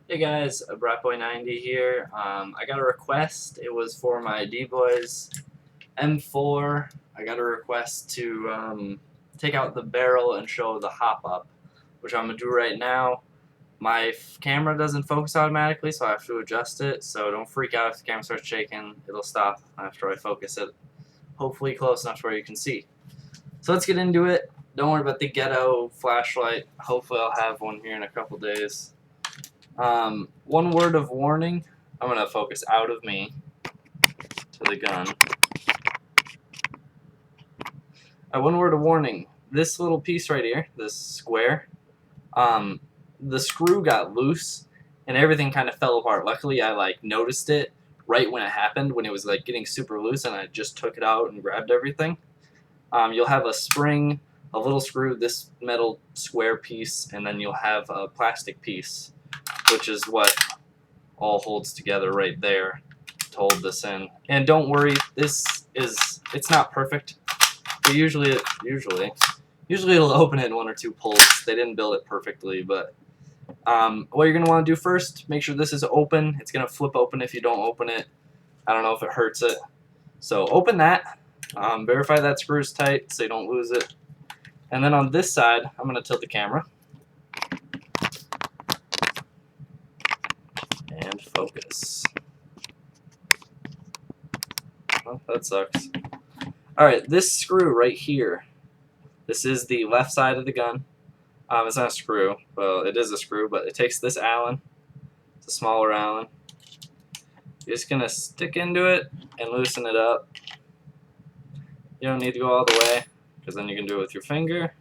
Hey guys, DBoy here. I got a request. It was for my DBoy's M4. I got a request to take out the barrel and show the hop up, which I'm gonna do right now. My camera doesn't focus automatically, so I have to adjust it. So don't freak out if the camera starts shaking. It'll stop after I focus it. Hopefully close enough to where you can see. So let's get into it. Don't worry about the ghetto flashlight. Hopefully I'll have one here in a couple days. One word of warning. I'm going to focus out of me to the gun. One word of warning. This little piece right here, this square, the screw got loose and everything kind of fell apart. Luckily, I noticed it right when it happened, when it was getting super loose, and I just took it out and grabbed everything. You'll have a spring, a little screw, this metal square piece, and then you'll have a plastic piece, which is what all holds together right there to hold this in. And don't worry, it's not perfect. But usually it'll open it in one or two pulls. They didn't build it perfectly, but what you're gonna want to do first, make sure this is open. It's gonna flip open if you don't open it. I don't know if it hurts it. So open that. Verify that screw is tight so you don't lose it. And then on this side, I'm gonna tilt the camera. And focus. Well, that sucks. Alright, this screw right here, this is the left side of the gun. It's not a screw. Well, it is a screw, but it takes this Allen. It's a smaller Allen. You're just going to stick into it and loosen it up. You don't need to go all the way, because then you can do it with your finger.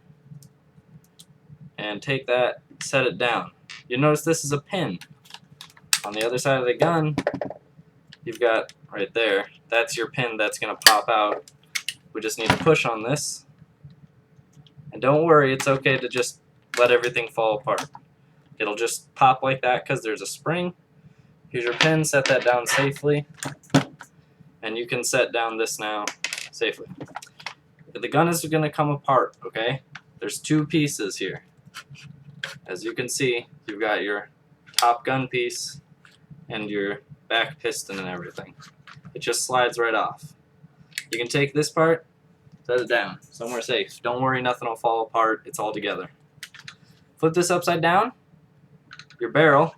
And take that, set it down. You notice this is a pin. On the other side of the gun, you've got right there, that's your pin that's going to pop out. We just need to push on this. And don't worry, it's okay to just let everything fall apart. It'll just pop like that because there's a spring. Here's your pin, set that down safely. And you can set down this now safely. The gun is going to come apart, okay? There's two pieces here. As you can see, you've got your top gun piece and your back piston and everything. It just slides right off. You can take this part, set it down, somewhere safe. Don't worry, nothing will fall apart. It's all together. Flip this upside down. Your barrel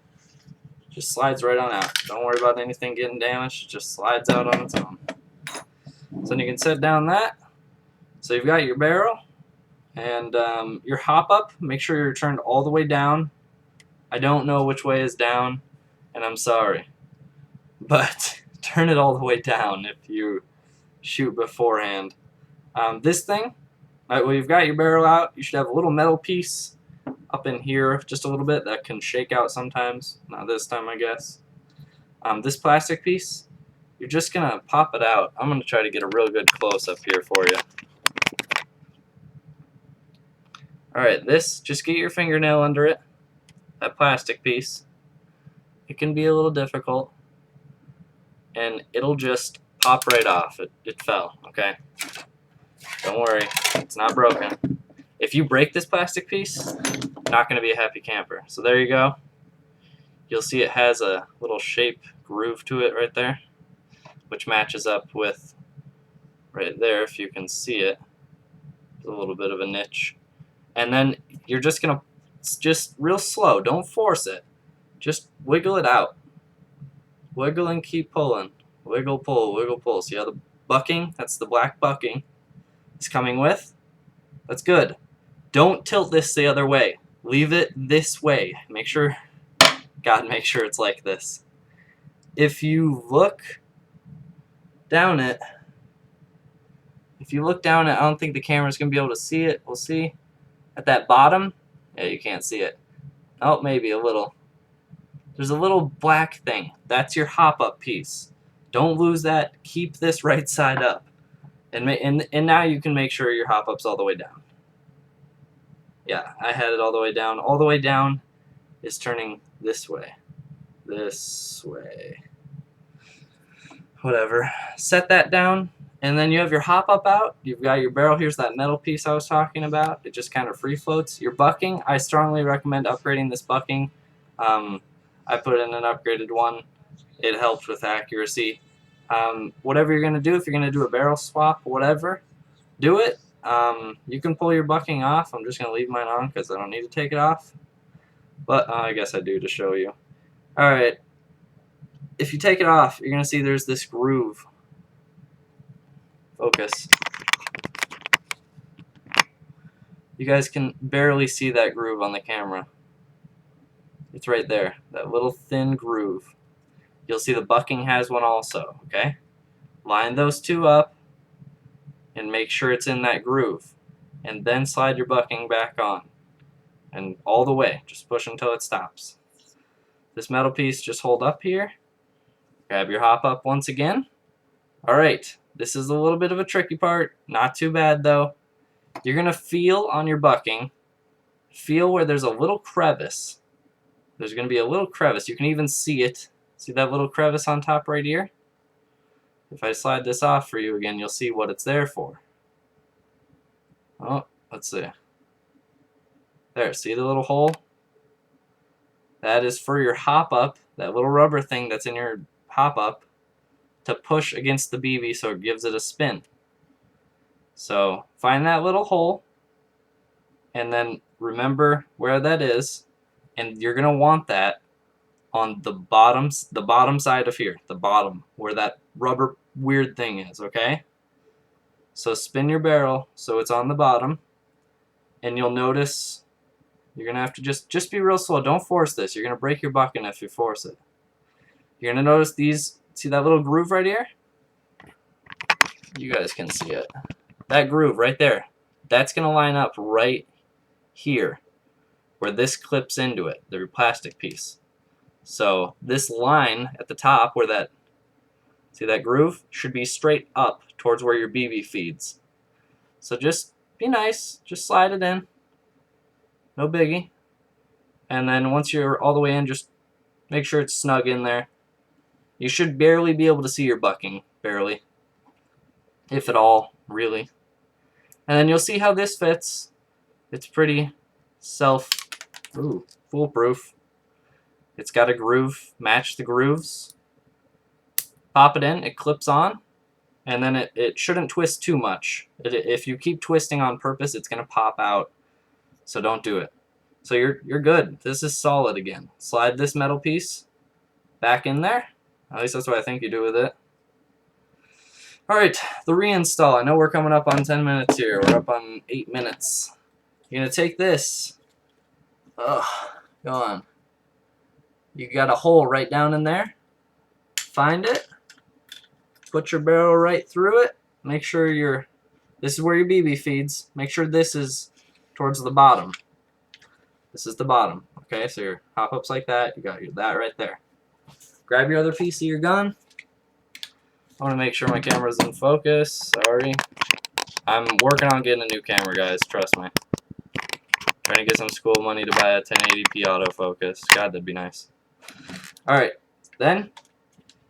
just slides right on out. Don't worry about anything getting damaged. It just slides out on its own. So then you can set down that. So you've got your barrel and your hop up. Make sure you're turned all the way down. I don't know which way is down, and I'm sorry. But turn it all the way down if you shoot beforehand. This thing, well, you've got your barrel out. You should have a little metal piece up in here just a little bit that can shake out sometimes. Not this time, I guess. This plastic piece, you're just going to pop it out. I'm going to try to get a real good close-up here for you. Alright, this, just get your fingernail under it. That plastic piece. It can be a little difficult. And it'll just pop right off. It fell, okay? Don't worry, it's not broken. If you break this plastic piece, not going to be a happy camper. So there you go. You'll see it has a little shape groove to it right there, which matches up with right there, if you can see it. There's a little bit of a niche. And then you're just going to, just real slow, don't force it. Just wiggle it out. Wiggle and keep pulling. Wiggle, pull, wiggle, pull. See how the bucking, that's the black bucking, is coming with? That's good. Don't tilt this the other way. Leave it this way. Make sure, God, make sure it's like this. If you look down it, I don't think the camera's going to be able to see it. We'll see. At that bottom, yeah, you can't see it. Oh, maybe a little. There's a little black thing. That's your hop-up piece. Don't lose that. Keep this right side up. And now you can make sure your hop-up's all the way down. Yeah, I had it all the way down. All the way down is turning this way. This way. Whatever. Set that down. And then you have your hop-up out. You've got your barrel. Here's that metal piece I was talking about. It just kind of free floats. Your bucking, I strongly recommend upgrading this bucking. I put in an upgraded one. It helped with accuracy. Whatever you're going to do, if you're going to do a barrel swap, whatever, do it. You can pull your bucking off. I'm just going to leave mine on because I don't need to take it off. But I guess I do to show you. Alright, if you take it off, you're going to see there's this groove. Focus. You guys can barely see that groove on the camera. It's right there, that little thin groove. You'll see the bucking has one also, okay? Line those two up and make sure it's in that groove. And then slide your bucking back on. And all the way, just push until it stops. This metal piece, just hold up here. Grab your hop up once again. Alright, this is a little bit of a tricky part. Not too bad though. You're going to feel on your bucking, feel where there's a little crevice. There's going to be a little crevice. You can even see it. See that little crevice on top right here? If I slide this off for you again, you'll see what it's there for. Oh, let's see. There, see the little hole? That is for your hop up, that little rubber thing that's in your hop up, to push against the BB so it gives it a spin. So find that little hole and then remember where that is, and you're going to want that on the bottom side of here, the bottom where that rubber weird thing is, okay? So spin your barrel so it's on the bottom, and you'll notice you're going to have to just be real slow. Don't force this. You're going to break your bucking if you force it. You're going to notice these, see that little groove right here? You guys can see it. That groove right there, that's going to line up right here where this clips into it, the plastic piece. So this line at the top where that, see that groove, should be straight up towards where your BB feeds. So just be nice, just slide it in, no biggie. And then once you're all the way in, just make sure it's snug in there. You should barely be able to see your bucking, barely, if at all, really. And then you'll see how this fits. It's pretty foolproof. It's got a groove, match the grooves. Pop it in, it clips on, and then it shouldn't twist too much. If you keep twisting on purpose, it's going to pop out, so don't do it. So you're good. This is solid again. Slide this metal piece back in there. At least that's what I think you do with it. Alright, the reinstall. I know we're coming up on 10 minutes here. We're up on 8 minutes. You're going to take this. Go on. You got a hole right down in there. Find it. Put your barrel right through it. Make sure this is where your BB feeds. Make sure this is towards the bottom. This is the bottom. Okay, so your hop ups like that. You got that right there. Grab your other piece of your gun. I want to make sure my camera's in focus. Sorry. I'm working on getting a new camera, guys. Trust me. Trying to get some school money to buy a 1080p autofocus. God, that'd be nice. Alright. Then,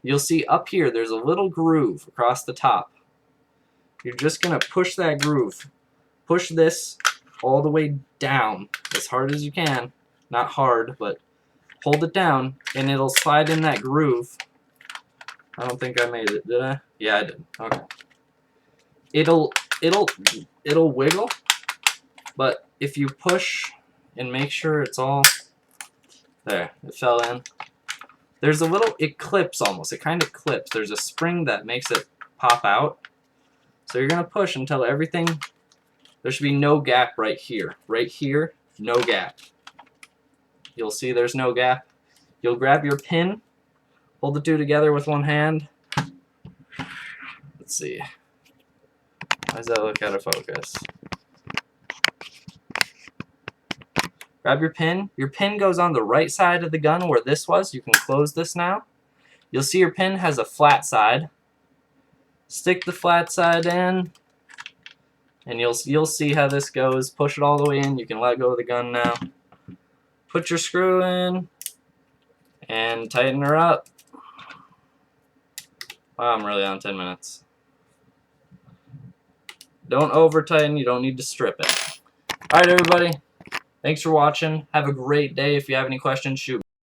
you'll see up here, there's a little groove across the top. You're just going to push that groove. Push this all the way down as hard as you can. Not hard, but hold it down, and it'll slide in that groove. I don't think I made it, did I? Yeah, I did. Okay. It'll wiggle, but if you push and make sure it's all there, it fell in. There's a little, it clips almost. It kind of clips. There's a spring that makes it pop out. So you're gonna push until everything. There should be no gap right here. Right here, no gap. You'll see there's no gap. You'll grab your pin. Hold the two together with one hand. Let's see. How does that look out of focus? Grab your pin. Your pin goes on the right side of the gun where this was. You can close this now. You'll see your pin has a flat side. Stick the flat side in, and you'll see how this goes. Push it all the way in. You can let go of the gun now. Put your screw in and tighten her up. Wow, I'm really on 10 minutes. Don't over tighten, you don't need to strip it. Alright everybody, thanks for watching. Have a great day. If you have any questions, shoot me.